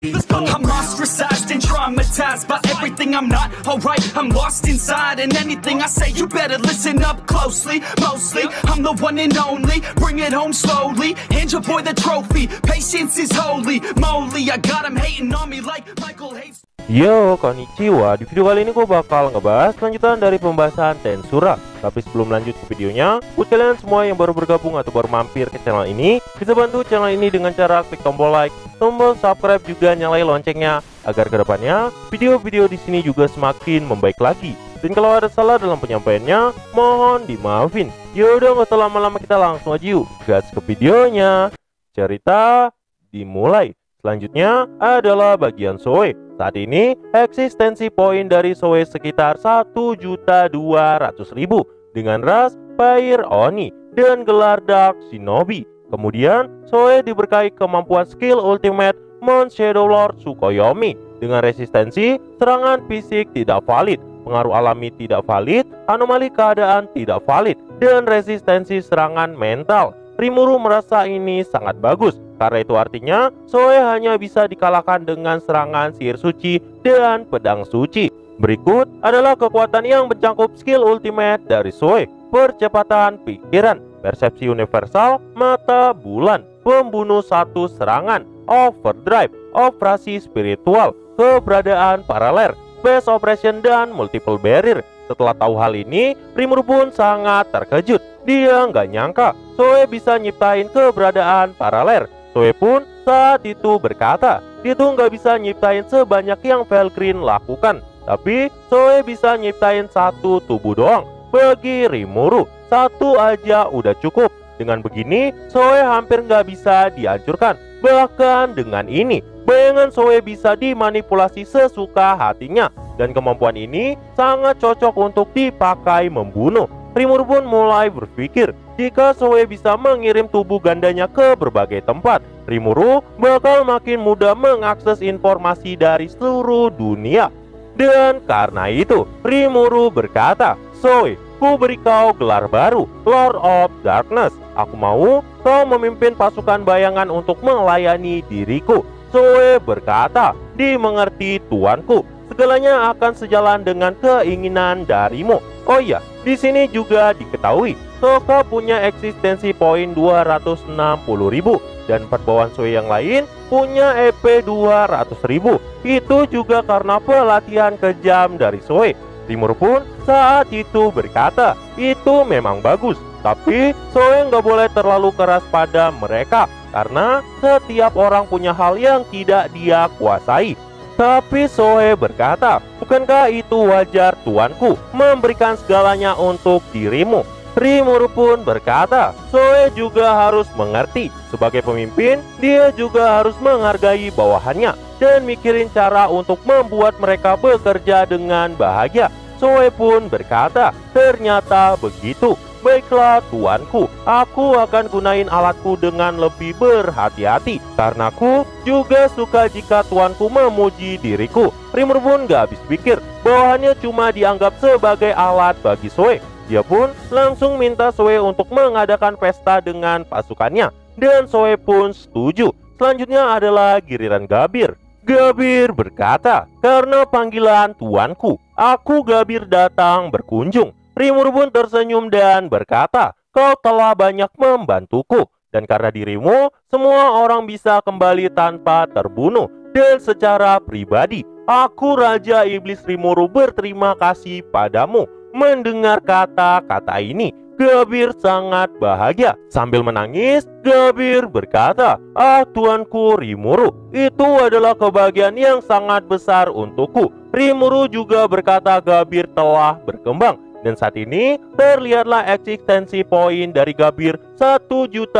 I'm ostracized and traumatized by everything. I'm not alright, I'm lost inside. And anything I say, you better listen up closely. Mostly, I'm the one and only. Bring it home slowly. Hand your boy the trophy. Patience is holy moly. I got him hating on me like Michael hates. Yo, konnichiwa. Di video kali ini gue bakal ngebahas lanjutan dari pembahasan Tensura. Tapi sebelum lanjut ke videonya, buat kalian semua yang baru bergabung atau baru mampir ke channel ini, bisa bantu channel ini dengan cara klik tombol like, tombol subscribe, juga nyalain loncengnya agar kedepannya video-video di sini juga semakin membaik lagi. Dan kalau ada salah dalam penyampaiannya, mohon dimaafin. Yaudah, nggak usah lama-lama, kita langsung aja yuk gas ke videonya. Cerita dimulai. Selanjutnya adalah bagian Zoe. Saat ini eksistensi poin dari Zoe sekitar 1.200.000 dengan ras Fire Oni dan gelar Dark Shinobi. Kemudian Zoe diberkahi kemampuan skill ultimate Mount Shadow Lord Tsukuyomi dengan resistensi serangan fisik tidak valid, pengaruh alami tidak valid, anomali keadaan tidak valid, dan resistensi serangan mental. Rimuru merasa ini sangat bagus, karena itu artinya Zoe hanya bisa dikalahkan dengan serangan sihir suci dan pedang suci. Berikut adalah kekuatan yang mencangkup skill ultimate dari Zoe: percepatan pikiran, persepsi universal, mata bulan, pembunuh satu serangan, overdrive, operasi spiritual, keberadaan paralel, space operation, dan multiple barrier. Setelah tahu hal ini, Rimuru pun sangat terkejut. Dia nggak nyangka Zoe bisa nyiptain keberadaan paralel. Zoe pun saat itu berkata, dia tuh nggak bisa nyiptain sebanyak yang Valkyrie lakukan, tapi Zoe bisa nyiptain satu tubuh doang. Bagi Rimuru, satu aja udah cukup. Dengan begini, Zoe hampir nggak bisa dihancurkan. Bahkan dengan ini, bayangan Zoe bisa dimanipulasi sesuka hatinya, dan kemampuan ini sangat cocok untuk dipakai membunuh. Rimuru pun mulai berpikir, jika Zoe bisa mengirim tubuh gandanya ke berbagai tempat, Rimuru bakal makin mudah mengakses informasi dari seluruh dunia. Dan karena itu, Rimuru berkata, Zoe, ku beri kau gelar baru, Lord of Darkness. Aku mau kau memimpin pasukan bayangan untuk melayani diriku. Zoe berkata, dimengerti tuanku. Segalanya akan sejalan dengan keinginan darimu. Oh iya, di sini juga diketahui Sokka punya eksistensi poin 260.000 dan 4 bawahan Zoe yang lain punya EP 200.000. Itu juga karena pelatihan kejam dari Zoe. Rimuru pun saat itu berkata, itu memang bagus, tapi Zoe nggak boleh terlalu keras pada mereka karena setiap orang punya hal yang tidak dia kuasai. Tapi Zoe berkata, bukankah itu wajar tuanku memberikan segalanya untuk dirimu? Rimuru pun berkata, Zoe juga harus mengerti. Sebagai pemimpin, dia juga harus menghargai bawahannya dan mikirin cara untuk membuat mereka bekerja dengan bahagia. Zoe pun berkata, ternyata begitu. Baiklah tuanku, aku akan gunain alatku dengan lebih berhati-hati, karena aku juga suka jika tuanku memuji diriku. Rimuru pun gak habis pikir, bawahannya cuma dianggap sebagai alat bagi Zoe. Dia pun langsung minta Zoe untuk mengadakan pesta dengan pasukannya, dan Zoe pun setuju. Selanjutnya adalah giliran Gabir. Gabir berkata, karena panggilan tuanku, aku Gabir datang berkunjung. Rimuru pun tersenyum dan berkata, kau telah banyak membantuku, dan karena dirimu, semua orang bisa kembali tanpa terbunuh. Dan secara pribadi, aku Raja Iblis Rimuru berterima kasih padamu. Mendengar kata-kata ini, Gabir sangat bahagia. Sambil menangis, Gabir berkata, tuanku Rimuru, itu adalah kebahagiaan yang sangat besar untukku. Rimuru juga berkata Gabir telah berkembang. Dan saat ini terlihatlah eksistensi poin dari Gabir 1.200.000.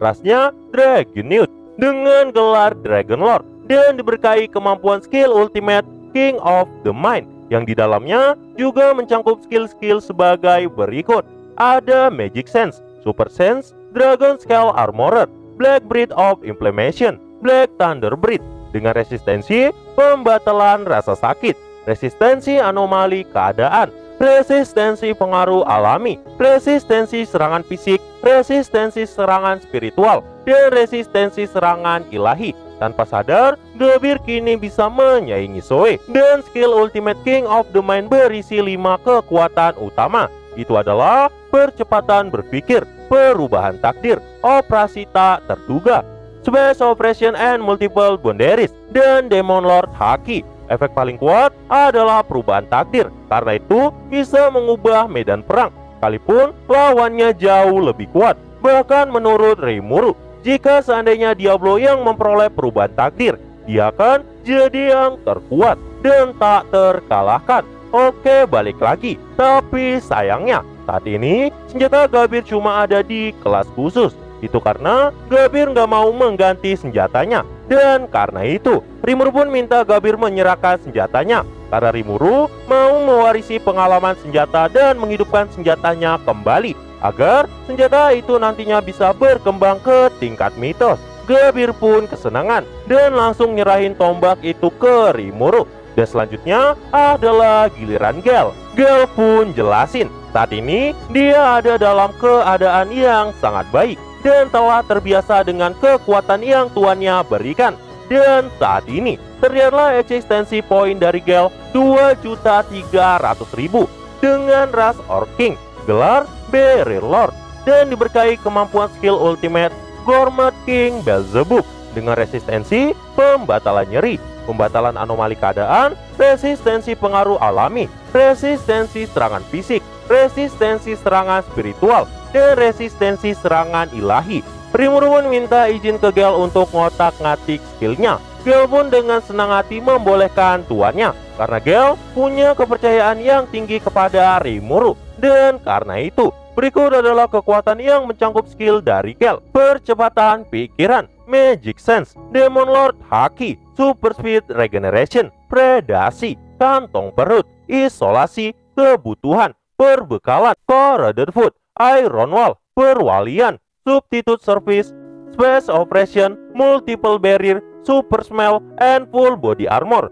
Rasnya Dragonute dengan gelar Dragon Lord dan diberkahi kemampuan skill ultimate King of the Mind, yang di dalamnya juga mencangkup skill-skill sebagai berikut. Ada Magic Sense, Super Sense, Dragon Scale Armorer, Black Breed of Inflammation, Black Thunder Breed dengan resistensi pembatalan rasa sakit, resistensi anomali keadaan, resistensi pengaruh alami, resistensi serangan fisik, resistensi serangan spiritual, dan resistensi serangan ilahi. Tanpa sadar, Gabir kini bisa menyaingi Zoe. Dan skill Ultimate King of the Mind berisi 5 kekuatan utama. Itu adalah percepatan berpikir, perubahan takdir, operasi tak terduga, Special Operation and Multiple Boundaries, dan Demon Lord Haki. Efek paling kuat adalah perubahan takdir, karena itu bisa mengubah medan perang, sekalipun lawannya jauh lebih kuat. Bahkan menurut Rimuru, jika seandainya Diablo yang memperoleh perubahan takdir, dia akan jadi yang terkuat dan tak terkalahkan. Oke, balik lagi. Tapi sayangnya, saat ini senjata Gabir cuma ada di kelas khusus. Itu karena Gabir nggak mau mengganti senjatanya. Dan karena itu, Rimuru pun minta Gabir menyerahkan senjatanya. Karena Rimuru mau mewarisi pengalaman senjata dan menghidupkan senjatanya kembali, agar senjata itu nantinya bisa berkembang ke tingkat mitos. Gabir pun kesenangan dan langsung nyerahin tombak itu ke Rimuru. Dan selanjutnya adalah giliran Gel. Gel pun jelasin, saat ini dia ada dalam keadaan yang sangat baik dan telah terbiasa dengan kekuatan yang tuannya berikan. Dan saat ini terlihatlah eksistensi poin dari Gel 2.300.000 dengan ras Orc King, gelar Beryl Lord, dan diberkahi kemampuan skill ultimate Gourmet King Beelzebub dengan resistensi pembatalan nyeri, pembatalan anomali keadaan, resistensi pengaruh alami, resistensi serangan fisik, resistensi serangan spiritual, dan resistensi serangan ilahi. Rimuru pun minta izin ke Gel untuk ngotak-ngatik skillnya. Gel pun dengan senang hati membolehkan tuannya, karena Gel punya kepercayaan yang tinggi kepada Rimuru. Dan karena itu, berikut adalah kekuatan yang mencangkup skill dari Gel: percepatan pikiran, Magic Sense, Demon Lord Haki, Super Speed Regeneration, predasi, kantong perut, isolasi, kebutuhan, perbekalan, corroded food, Iron Wall, perwalian, substitute service, space operation, multiple barrier, super smell, and full body armor.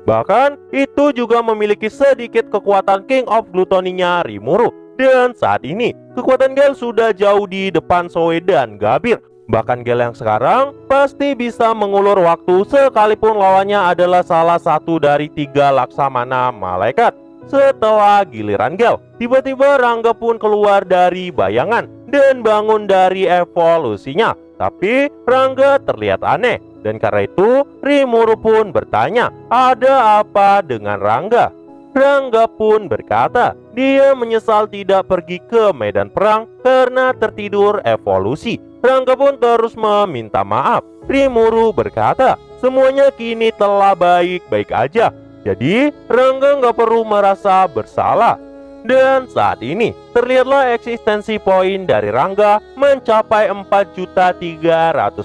Bahkan itu juga memiliki sedikit kekuatan King of Gluttony-nya Rimuru. Dan saat ini kekuatan Gel sudah jauh di depan Zoe dan Gabir. Bahkan Gel yang sekarang pasti bisa mengulur waktu sekalipun lawannya adalah salah satu dari 3 laksamana malaikat. Setelah giliran Gel, tiba-tiba Rangga pun keluar dari bayangan dan bangun dari evolusinya. Tapi Rangga terlihat aneh, dan karena itu Rimuru pun bertanya, ada apa dengan Rangga? Rangga pun berkata, dia menyesal tidak pergi ke medan perang karena tertidur evolusi. Rangga pun terus meminta maaf. Rimuru berkata, semuanya kini telah baik-baik aja, jadi Rangga nggak perlu merasa bersalah. Dan saat ini terlihatlah eksistensi poin dari Rangga mencapai 4.300.000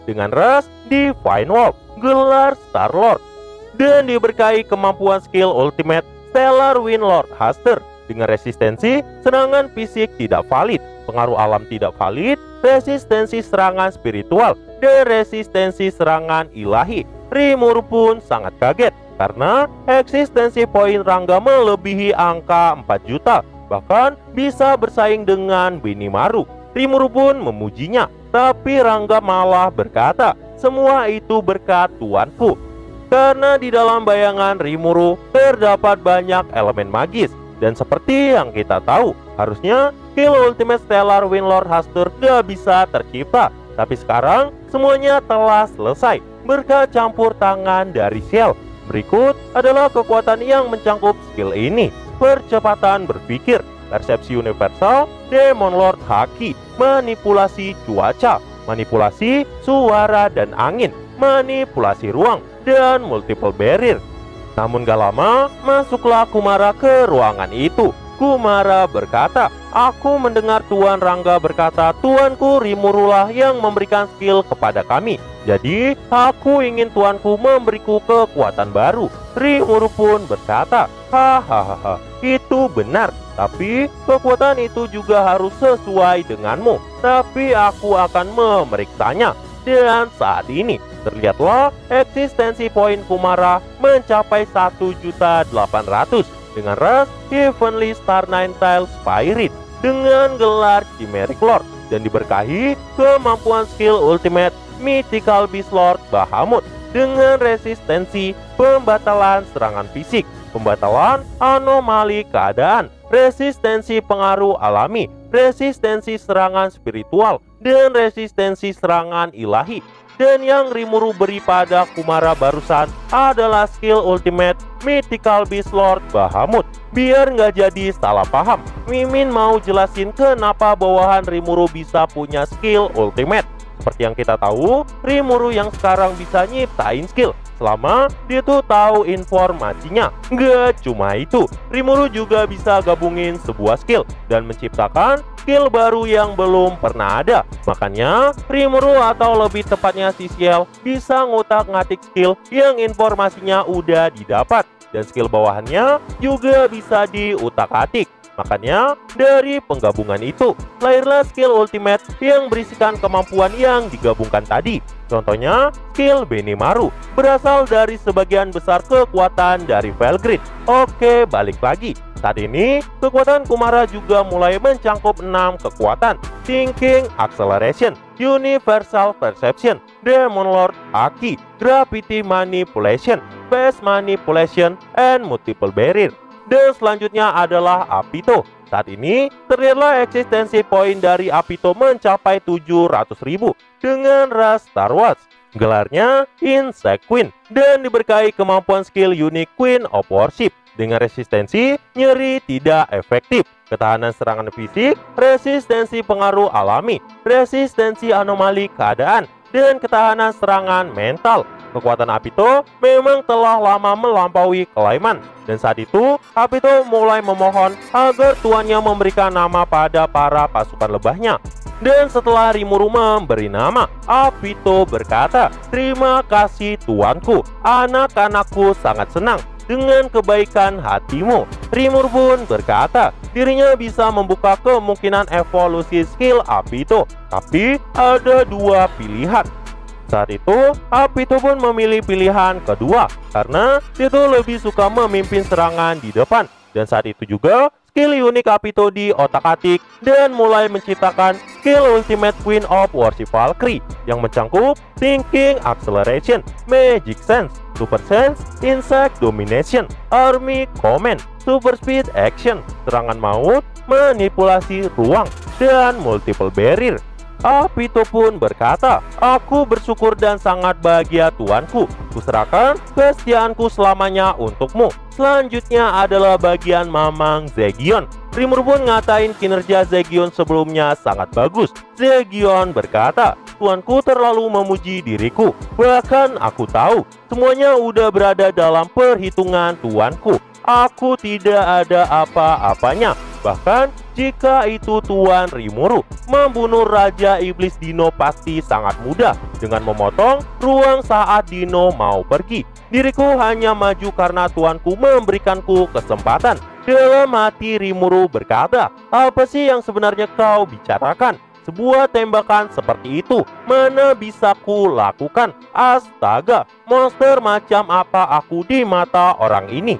dengan ras Divine Wolf, gelar Star Lord, dan diberkahi kemampuan skill ultimate Stellar Wind Lord Haster dengan resistensi serangan fisik tidak valid, pengaruh alam tidak valid, resistensi serangan spiritual, dan resistensi serangan ilahi. Rimuru pun sangat kaget karena eksistensi poin Rangga melebihi angka 4 juta, bahkan bisa bersaing dengan Benimaru. Rimuru pun memujinya, tapi Rangga malah berkata, semua itu berkat tuanku. Karena di dalam bayangan Rimuru terdapat banyak elemen magis, dan seperti yang kita tahu, harusnya skill ultimate Stellar Wind Lord Haster gak bisa tercipta. Tapi sekarang semuanya telah selesai berkat campur tangan dari Ciel. Berikut adalah kekuatan yang mencangkup skill ini: percepatan berpikir, persepsi universal, Demon Lord Haki, manipulasi cuaca, manipulasi suara dan angin, manipulasi ruang, dan multiple barrier. Namun gak lama masuklah Kumara ke ruangan itu. Kumara berkata, aku mendengar Tuan Rangga berkata tuanku Rimurulah yang memberikan skill kepada kami. Jadi aku ingin tuanku memberiku kekuatan baru. Rimuru pun berkata, hahaha, itu benar. Tapi kekuatan itu juga harus sesuai denganmu. Tapi aku akan memeriksanya. Dan saat ini terlihatlah eksistensi poin Kumara mencapai 1.800.000 dengan ras Heavenly Star Ninetale Spirit dengan gelar Chimeric Lord dan diberkahi kemampuan skill ultimate Mythical Beast Lord Bahamut dengan resistensi pembatalan serangan fisik, pembatalan anomali keadaan, resistensi pengaruh alami, resistensi serangan spiritual, dan resistensi serangan ilahi. Dan yang Rimuru beri pada Kumara barusan adalah skill ultimate Mythical Beast Lord Bahamut. Biar nggak jadi salah paham, Mimin mau jelasin kenapa bawahan Rimuru bisa punya skill ultimate. Seperti yang kita tahu, Rimuru yang sekarang bisa nyiptain skill selama dia tuh tahu informasinya. Nggak cuma itu, Rimuru juga bisa gabungin sebuah skill dan menciptakan skill baru yang belum pernah ada. Makanya Rimuru atau lebih tepatnya Sisiel bisa ngutak-ngatik skill yang informasinya udah didapat, dan skill bawahannya juga bisa diutak-atik. Makanya dari penggabungan itu lahirlah skill ultimate yang berisikan kemampuan yang digabungkan tadi. Contohnya skill Benimaru berasal dari sebagian besar kekuatan dari Felgrid. Oke, balik lagi. Saat ini kekuatan Kumara juga mulai mencangkup 6 kekuatan: Thinking Acceleration, Universal Perception, Demon Lord Haki, Gravity Manipulation, Space Manipulation, and Multiple Barrier. Dan selanjutnya adalah Apito. Saat ini terlihatlah eksistensi poin dari Apito mencapai 700.000 dengan ras Star Wars. Gelarnya Insect Queen dan diberkahi kemampuan skill unik Queen of Worship dengan resistensi nyeri tidak efektif, ketahanan serangan fisik, resistensi pengaruh alami, resistensi anomali keadaan, dan ketahanan serangan mental. Kekuatan Apito memang telah lama melampaui Kelaiman, dan saat itu Apito mulai memohon agar tuannya memberikan nama pada para pasukan lebahnya. Dan setelah Rimuru memberi nama, Apito berkata, "Terima kasih tuanku, anak-anakku sangat senang dengan kebaikan hatimu." Rimuru pun berkata dirinya bisa membuka kemungkinan evolusi skill Apito, tapi ada 2 pilihan. Saat itu, Apito pun memilih pilihan kedua karena dia tuh lebih suka memimpin serangan di depan. Dan saat itu juga, skill unik Apito diotak-atik dan mulai menciptakan skill Ultimate Queen of Worship Valkyrie yang mencangkup Thinking Acceleration, Magic Sense, Super Sense, Insect Domination, Army Command, Super Speed Action, Serangan Maut, Manipulasi Ruang, dan Multiple Barrier. Apito pun berkata, "Aku bersyukur dan sangat bahagia tuanku. Kuserahkan kesetiaanku selamanya untukmu." Selanjutnya adalah bagian Mamang Zegion. Rimuru pun ngatain kinerja Zegion sebelumnya sangat bagus. Zegion berkata, "Tuanku terlalu memuji diriku. Bahkan aku tahu semuanya udah berada dalam perhitungan tuanku. Aku tidak ada apa-apanya. Bahkan jika itu Tuan Rimuru membunuh Raja Iblis Dino pasti sangat mudah dengan memotong ruang saat Dino mau pergi. Diriku hanya maju karena tuanku memberikanku kesempatan." Dalam hati Rimuru berkata, "Apa sih yang sebenarnya kau bicarakan? Sebuah tembakan seperti itu mana bisa ku lakukan? Astaga, monster macam apa aku di mata orang ini?"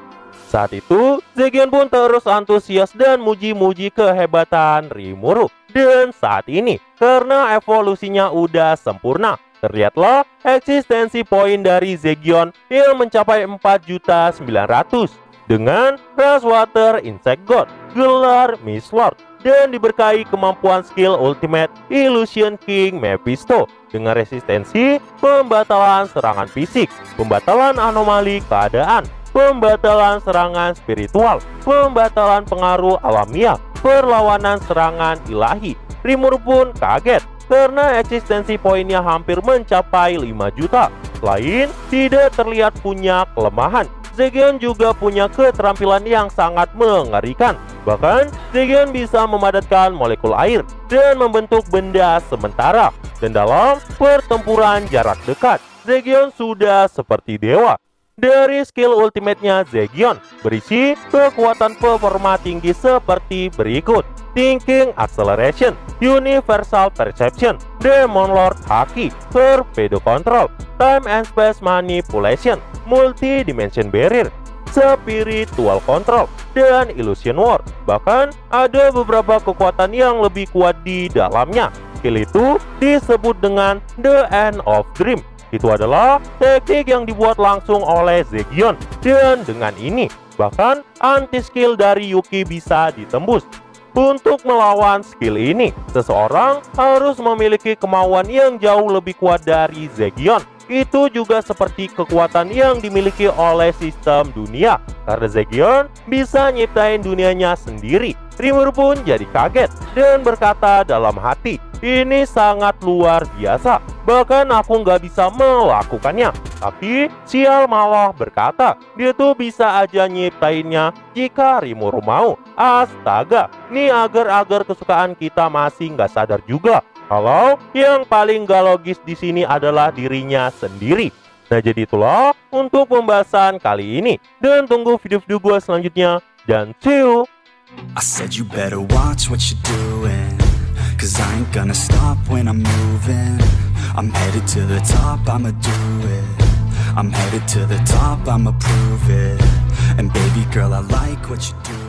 Saat itu, Zegion pun terus antusias dan muji-muji kehebatan Rimuru. Dan saat ini, karena evolusinya udah sempurna, terlihatlah eksistensi poin dari Zegion yang mencapai 4.900.000 dengan ras Water Insect God, gelar Mist Lord, dan diberkahi kemampuan skill Ultimate Illusion King Mephisto dengan resistensi pembatalan serangan fisik, pembatalan anomali keadaan, pembatalan serangan spiritual, pembatalan pengaruh alamiah, perlawanan serangan ilahi. Rimuru pun kaget karena eksistensi poinnya hampir mencapai 5 juta. Selain tidak terlihat punya kelemahan, Zegion juga punya keterampilan yang sangat mengerikan. Bahkan, Zegion bisa memadatkan molekul air dan membentuk benda sementara. Dan dalam pertempuran jarak dekat, Zegion sudah seperti dewa. Dari skill ultimate-nya Zegion berisi kekuatan performa tinggi seperti berikut: Thinking Acceleration, Universal Perception, Demon Lord Haki, Torpedo Control, Time and Space Manipulation, Multi-Dimension Barrier, Spiritual Control, dan Illusion War. Bahkan ada beberapa kekuatan yang lebih kuat di dalamnya. skill itu disebut dengan The End of Dream. Itu adalah teknik yang dibuat langsung oleh Zegion. Dan dengan ini, bahkan anti-skill dari Yuki bisa ditembus. Untuk melawan skill ini, seseorang harus memiliki kemauan yang jauh lebih kuat dari Zegion. Itu juga seperti kekuatan yang dimiliki oleh sistem dunia. Karena Zegion bisa nyiptain dunianya sendiri. Rimuru pun jadi kaget dan berkata dalam hati, ini sangat luar biasa. Bahkan aku nggak bisa melakukannya. Tapi Sial malah berkata, dia tuh bisa aja nyiptainnya jika Rimuru mau. Astaga, ini agar-agar kesukaan kita masih nggak sadar juga kalau yang paling gak logis di sini adalah dirinya sendiri. Nah, jadi itulah untuk pembahasan kali ini. Dan tunggu video-video gue selanjutnya. Dan see you! I said you better watch what you're doing, 'cause I ain't gonna stop when I'm moving. I'm headed to the top, I'ma do it. I'm headed to the top, I'ma prove it. And baby girl, I like what you do.